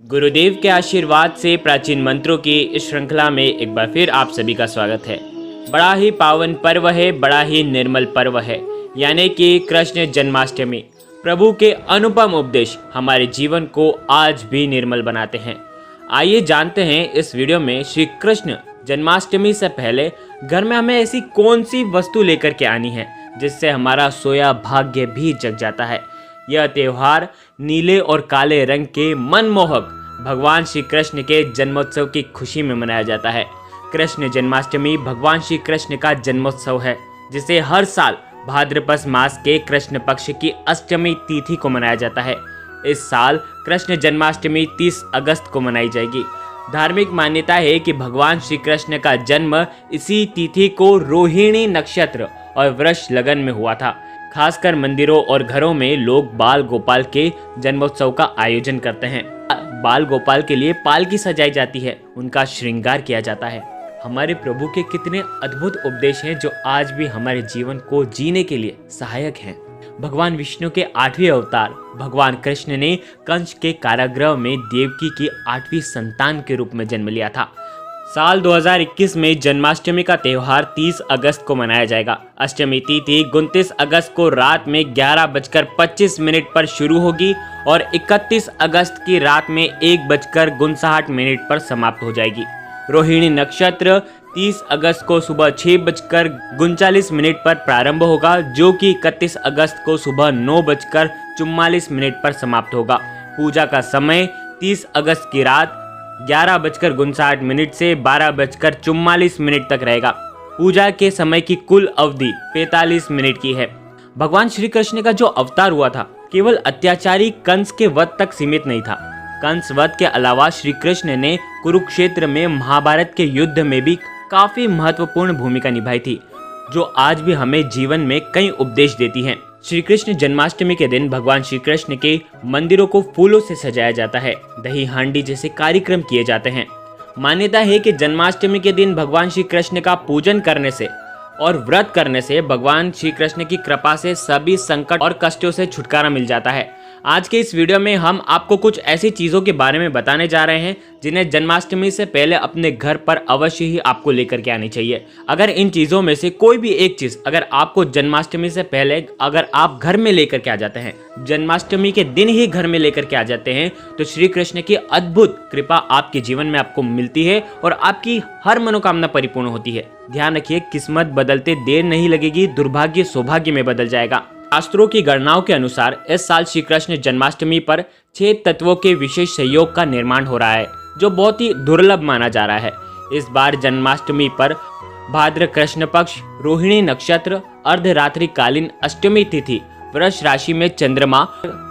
गुरुदेव के आशीर्वाद से प्राचीन मंत्रों की इस श्रृंखला में एक बार फिर आप सभी का स्वागत है। बड़ा ही पावन पर्व है, बड़ा ही निर्मल पर्व है, यानी कि कृष्ण जन्माष्टमी। प्रभु के अनुपम उपदेश हमारे जीवन को आज भी निर्मल बनाते हैं। आइए जानते हैं इस वीडियो में श्री कृष्ण जन्माष्टमी से पहले घर में हमें ऐसी कौन सी वस्तु लेकर के आनी है जिससे हमारा सोया भाग्य भी जग जाता है। यह त्योहार नीले और काले रंग के मनमोहक भगवान श्री कृष्ण के जन्मोत्सव की खुशी में मनाया जाता है। कृष्ण जन्माष्टमी भगवान श्री कृष्ण का जन्मोत्सव है, जिसे हर साल भाद्रपद मास के कृष्ण पक्ष की अष्टमी तिथि को मनाया जाता है। इस साल कृष्ण जन्माष्टमी 30 अगस्त को मनाई जाएगी। धार्मिक मान्यता है कि भगवान श्री कृष्ण का जन्म इसी तिथि को रोहिणी नक्षत्र और वृष लगन में हुआ था। खासकर मंदिरों और घरों में लोग बाल गोपाल के जन्मोत्सव का आयोजन करते हैं। बाल गोपाल के लिए पालकी सजाई जाती है, उनका श्रृंगार किया जाता है। हमारे प्रभु के कितने अद्भुत उपदेश हैं जो आज भी हमारे जीवन को जीने के लिए सहायक हैं। भगवान विष्णु के 8वें अवतार भगवान कृष्ण ने कंस के कारागृह में देवकी की 8वीं संतान के रूप में जन्म लिया था। साल 2021 में जन्माष्टमी का त्यौहार 30 अगस्त को मनाया जाएगा। अष्टमी तिथि 29 अगस्त को रात में 11:25 पर शुरू होगी और 31 अगस्त की रात में 1:59 पर समाप्त हो जाएगी। रोहिणी नक्षत्र 30 अगस्त को सुबह 6:39 पर प्रारंभ होगा, जो कि 31 अगस्त को सुबह 9:44 पर समाप्त होगा। पूजा का समय 30 अगस्त की रात 11:59 से 12:44 तक रहेगा। पूजा के समय की कुल अवधि 45 मिनट की है। भगवान श्री कृष्ण का जो अवतार हुआ था केवल अत्याचारी कंस के वध तक सीमित नहीं था। कंस वध के अलावा श्री कृष्ण ने कुरुक्षेत्र में महाभारत के युद्ध में भी काफी महत्वपूर्ण भूमिका निभाई थी, जो आज भी हमें जीवन में कई उपदेश देती हैं। श्री कृष्ण जन्माष्टमी के दिन भगवान श्री कृष्ण के मंदिरों को फूलों से सजाया जाता है। दही हांडी जैसे कार्यक्रम किए जाते हैं। मान्यता है कि जन्माष्टमी के दिन भगवान श्री कृष्ण का पूजन करने से और व्रत करने से भगवान श्री कृष्ण की कृपा से सभी संकट और कष्टों से छुटकारा मिल जाता है। आज के इस वीडियो में हम आपको कुछ ऐसी चीज़ों के बारे में बताने जा रहे हैं जिन्हें जन्माष्टमी से पहले अपने घर पर अवश्य ही आपको लेकर के आनी चाहिए। अगर इन चीज़ों में से कोई भी एक चीज़ अगर आपको जन्माष्टमी से पहले अगर आप घर में लेकर के आ जाते हैं, जन्माष्टमी के दिन ही घर में लेकर के आ जाते हैं, तो श्री कृष्ण की अद्भुत कृपा आपके जीवन में आपको मिलती है और आपकी हर मनोकामना परिपूर्ण होती है। ध्यान रखिए, किस्मत बदलते देर नहीं लगेगी, दुर्भाग्य सौभाग्य में बदल जाएगा। शास्त्रों की गणनाओं के अनुसार इस साल श्री कृष्ण जन्माष्टमी पर 6 तत्वों के विशेष सहयोग का निर्माण हो रहा है, जो बहुत ही दुर्लभ माना जा रहा है। इस बार जन्माष्टमी पर भाद्र कृष्ण पक्ष, रोहिणी नक्षत्र, अर्धरात्रिकालीन अष्टमी तिथि, वृष राशि में चंद्रमा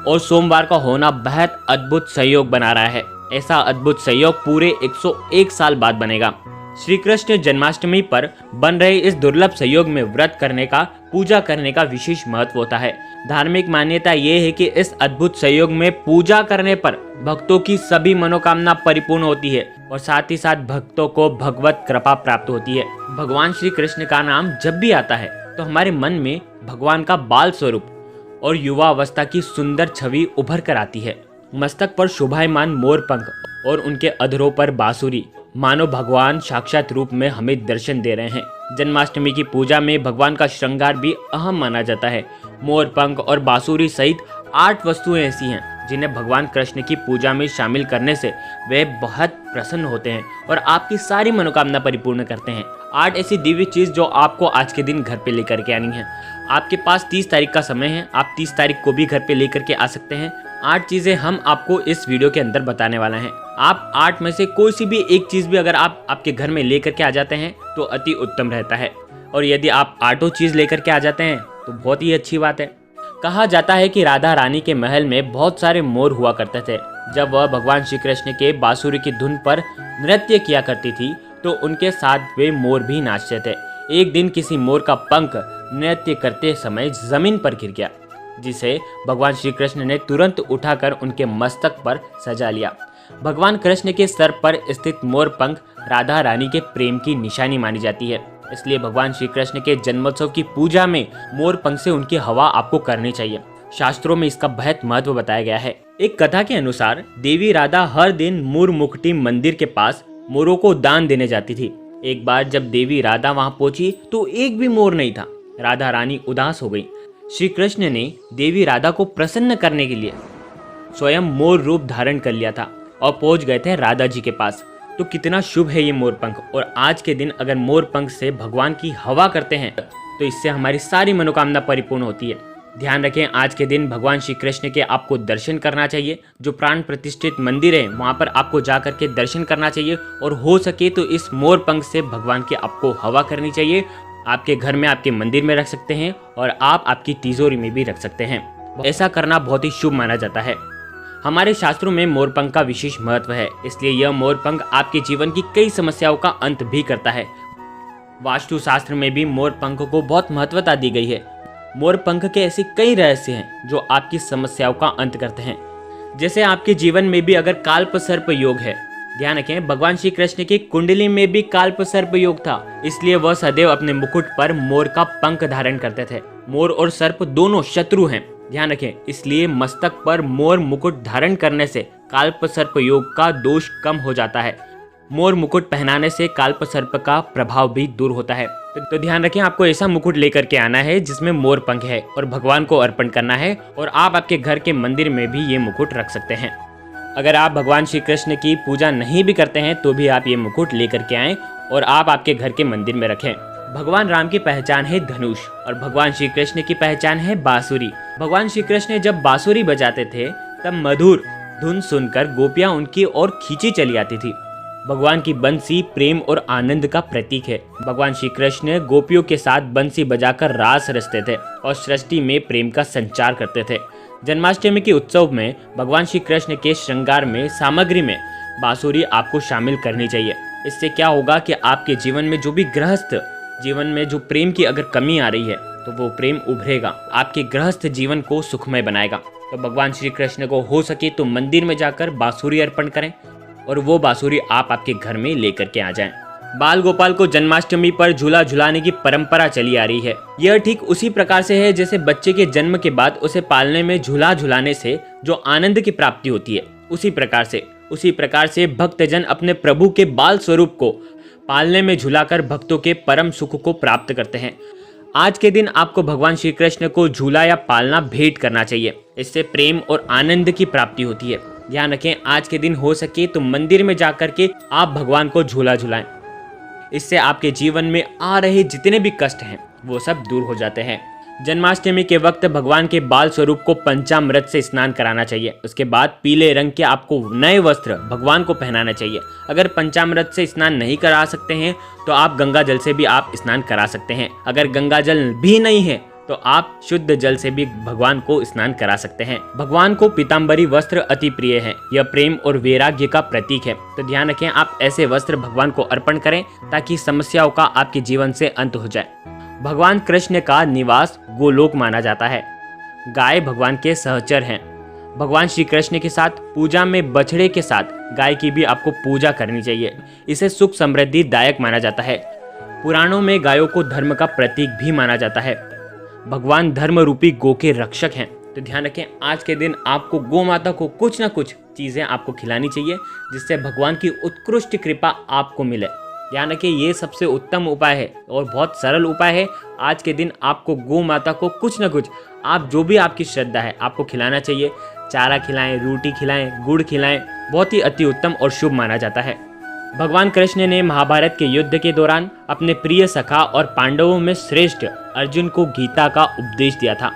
और सोमवार का होना बेहद अद्भुत सहयोग बना रहा है। ऐसा अद्भुत सहयोग पूरे 101 साल बाद बनेगा। श्री कृष्ण जन्माष्टमी पर बन रहे इस दुर्लभ सहयोग में व्रत करने का, पूजा करने का विशेष महत्व होता है। धार्मिक मान्यता ये है कि इस अद्भुत सहयोग में पूजा करने पर भक्तों की सभी मनोकामना परिपूर्ण होती है और साथ ही साथ भक्तों को भगवत कृपा प्राप्त होती है। भगवान श्री कृष्ण का नाम जब भी आता है तो हमारे मन में भगवान का बाल स्वरूप और युवा अवस्था की सुंदर छवि उभर कर आती है। मस्तक पर शोभायमान मोर पंख और उनके अधरों पर बांसुरी, मानो भगवान साक्षात रूप में हमें दर्शन दे रहे हैं। जन्माष्टमी की पूजा में भगवान का श्रृंगार भी अहम माना जाता है। मोर पंख और बांसुरी सहित 8 वस्तुएं ऐसी हैं जिन्हें भगवान कृष्ण की पूजा में शामिल करने से वे बहुत प्रसन्न होते हैं और आपकी सारी मनोकामना परिपूर्ण करते हैं। 8 ऐसी दिव्य चीज जो आपको आज के दिन घर पे लेकर के आनी है। आपके पास 30 तारीख का समय है, आप 30 तारीख को भी घर पे लेकर के आ सकते हैं। 8 चीजें हम आपको इस वीडियो के अंदर बताने वाले हैं। आप 8 में से कोई सी भी एक चीज भी अगर आप आपके घर में लेकर के आ जाते हैं तो अति उत्तम रहता है, और यदि आप 8 चीज लेकर के आ जाते हैं तो बहुत ही अच्छी बात है। कहा जाता है कि राधा रानी के महल में बहुत सारे मोर हुआ करते थे। जब वह भगवान श्री कृष्ण के बांसुरी की धुन पर नृत्य किया करती थी तो उनके साथ वे मोर भी नाचते थे। एक दिन किसी मोर का पंख नृत्य करते समय जमीन पर गिर गया, जिसे भगवान श्री कृष्ण ने तुरंत उठाकर उनके मस्तक पर सजा लिया। भगवान कृष्ण के सर पर स्थित मोर पंख राधा रानी के प्रेम की निशानी मानी जाती है। इसलिए भगवान श्री कृष्ण के जन्मोत्सव की पूजा में मोर पंख से उनकी हवा आपको करनी चाहिए। शास्त्रों में इसका बेहद महत्व बताया गया है। एक कथा के अनुसार देवी राधा हर दिन मोर मुकुटी मंदिर के पास मोरों को दान देने जाती थी। एक बार जब देवी राधा वहां पहुंची तो एक भी मोर नहीं था। राधा रानी उदास हो गई। श्री कृष्ण ने देवी राधा को प्रसन्न करने के लिए स्वयं मोर रूप धारण कर लिया था और पहुंच गए थे राधा जी के पास। तो कितना शुभ है ये मोर पंख। और आज के दिन अगर मोर पंख से भगवान की हवा करते हैं तो इससे हमारी सारी मनोकामना परिपूर्ण होती है। ध्यान रखें, आज के दिन भगवान श्री कृष्ण के आपको दर्शन करना चाहिए। जो प्राण प्रतिष्ठित मंदिर है वहाँ पर आपको जा करके दर्शन करना चाहिए और हो सके तो इस मोर पंख से भगवान की आपको हवा करनी चाहिए। आपके घर में, आपके मंदिर में रख सकते हैं और आप आपकी तिजोरी में भी रख सकते हैं। ऐसा करना बहुत ही शुभ माना जाता है। हमारे शास्त्रों में मोरपंख का विशेष महत्व है, इसलिए यह मोरपंख आपके जीवन की कई समस्याओं का अंत भी करता है। वास्तु शास्त्र में भी मोरपंख को बहुत महत्वता दी गई है। मोरपंख के ऐसे कई रहस्य हैं जो आपकी समस्याओं का अंत करते हैं। जैसे आपके जीवन में भी अगर काल्प सर्प योग है, ध्यान रखें भगवान श्री कृष्ण की कुंडली में भी काल्प सर्प योग था, इसलिए वह सदैव अपने मुकुट पर मोर का पंख धारण करते थे। मोर और सर्प दोनों शत्रु हैं, ध्यान रखें, इसलिए मस्तक पर मोर मुकुट धारण करने से काल्प सर्प योग का दोष कम हो जाता है। मोर मुकुट पहनाने से काल्प सर्प का प्रभाव भी दूर होता है। तो ध्यान रखें, आपको ऐसा मुकुट लेकर के आना है जिसमें मोर पंख है और भगवान को अर्पण करना है। और आप आपके घर के मंदिर में भी ये मुकुट रख सकते हैं। अगर आप भगवान श्री कृष्ण की पूजा नहीं भी करते हैं तो भी आप ये मुकुट लेकर के आएं और आप आपके घर के मंदिर में रखें। भगवान राम की पहचान है धनुष और भगवान श्री कृष्ण की पहचान है बांसुरी। भगवान श्री कृष्ण जब बांसुरी बजाते थे तब मधुर धुन सुनकर गोपियां उनकी ओर खींची चली आती थी। भगवान की बंसी प्रेम और आनंद का प्रतीक है। भगवान श्री कृष्ण गोपियों के साथ बंसी बजाकर रास रचते थे और सृष्टि में प्रेम का संचार करते थे। जन्माष्टमी के उत्सव में भगवान श्री कृष्ण के श्रृंगार में सामग्री में बांसुरी आपको शामिल करनी चाहिए। इससे क्या होगा कि आपके जीवन में जो भी गृहस्थ जीवन में जो प्रेम की अगर कमी आ रही है तो वो प्रेम उभरेगा, आपके गृहस्थ जीवन को सुखमय बनाएगा। तो भगवान श्री कृष्ण को हो सके तो मंदिर में जाकर बांसुरी अर्पण करें और वो बांसुरी आप आपके घर में लेकर के आ जाएं। बाल गोपाल को जन्माष्टमी पर झूला झुलाने की परंपरा चली आ रही है। यह ठीक उसी प्रकार से है जैसे बच्चे के जन्म के बाद उसे पालने में झूला झुलाने से जो आनंद की प्राप्ति होती है, उसी प्रकार से भक्तजन अपने प्रभु के बाल स्वरूप को पालने में झुलाकर भक्तों के परम सुख को प्राप्त करते हैं। आज के दिन आपको भगवान श्री कृष्ण को झूला या पालना भेंट करना चाहिए। इससे प्रेम और आनंद की प्राप्ति होती है। ध्यान रखें, आज के दिन हो सके तो मंदिर में जाकर के आप भगवान को झूला झुलाएं। इससे आपके जीवन में आ रहे जितने भी कष्ट हैं वो सब दूर हो जाते हैं। जन्माष्टमी के वक्त भगवान के बाल स्वरूप को पंचामृत से स्नान कराना चाहिए। उसके बाद पीले रंग के आपको नए वस्त्र भगवान को पहनाना चाहिए। अगर पंचामृत से स्नान नहीं करा सकते हैं तो आप गंगा जल से भी आप स्नान करा सकते हैं। अगर गंगा जल भी नहीं है तो आप शुद्ध जल से भी भगवान को स्नान करा सकते हैं। भगवान को पीताम्बरी वस्त्र अति प्रिय है। यह प्रेम और वैराग्य का प्रतीक है। तो ध्यान रखें, आप ऐसे वस्त्र भगवान को अर्पण करें ताकि समस्याओं का आपके जीवन से अंत हो जाए। भगवान कृष्ण का निवास गोलोक माना जाता है। गाय भगवान के सहचर हैं। भगवान श्री कृष्ण के साथ पूजा में बछड़े के साथ गाय की भी आपको पूजा करनी चाहिए। इसे सुख समृद्धि दायक माना जाता है। पुराणों में गायों को धर्म का प्रतीक भी माना जाता है। भगवान धर्म रूपी गो के रक्षक हैं। तो ध्यान रखें, आज के दिन आपको गौ माता को कुछ ना कुछ चीज़ें आपको खिलानी चाहिए जिससे भगवान की उत्कृष्ट कृपा आपको मिले। ध्यान रखें, ये सबसे उत्तम उपाय है और बहुत सरल उपाय है। आज के दिन आपको गौ माता को कुछ ना कुछ, आप जो भी आपकी श्रद्धा है, आपको खिलाना चाहिए। चारा खिलाएं, रोटी खिलाएं, गुड़ खिलाएं, बहुत ही अति उत्तम और शुभ माना जाता है। भगवान कृष्ण ने महाभारत के युद्ध के दौरान अपने प्रिय सखा और पांडवों में श्रेष्ठ अर्जुन को गीता का उपदेश दिया था।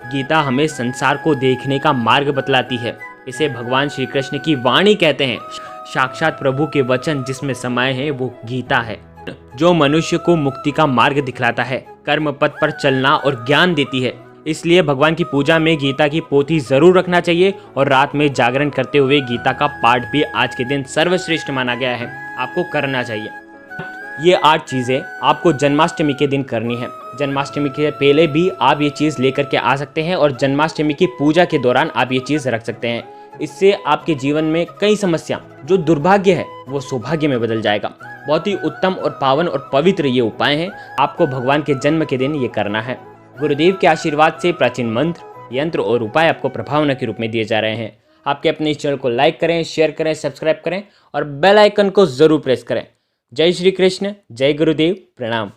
गीता हमें संसार को देखने का मार्ग बतलाती है। इसे भगवान श्री कृष्ण की वाणी कहते हैं। साक्षात प्रभु के वचन जिसमें समाये हैं वो गीता है, जो मनुष्य को मुक्ति का मार्ग दिखलाता है, कर्म पथ पर चलना और ज्ञान देती है। इसलिए भगवान की पूजा में गीता की पोथी जरूर रखना चाहिए और रात में जागरण करते हुए गीता का पाठ भी आज के दिन सर्वश्रेष्ठ माना गया है, आपको करना चाहिए। ये 8 चीज़ें आपको जन्माष्टमी के दिन करनी है। जन्माष्टमी के पहले भी आप ये चीज़ लेकर के आ सकते हैं और जन्माष्टमी की पूजा के दौरान आप ये चीज़ रख सकते हैं। इससे आपके जीवन में कई समस्या जो दुर्भाग्य है वो सौभाग्य में बदल जाएगा। बहुत ही उत्तम और पावन और पवित्र ये उपाय हैं। आपको भगवान के जन्म के दिन ये करना है। गुरुदेव के आशीर्वाद से प्राचीन मंत्र यंत्र और उपाय आपको प्रभावना के रूप में दिए जा रहे हैं। आपके अपने इस चैनल को लाइक करें, शेयर करें, सब्सक्राइब करें और बेल आइकन को ज़रूर प्रेस करें। जय श्री कृष्ण, जय गुरुदेव, प्रणाम।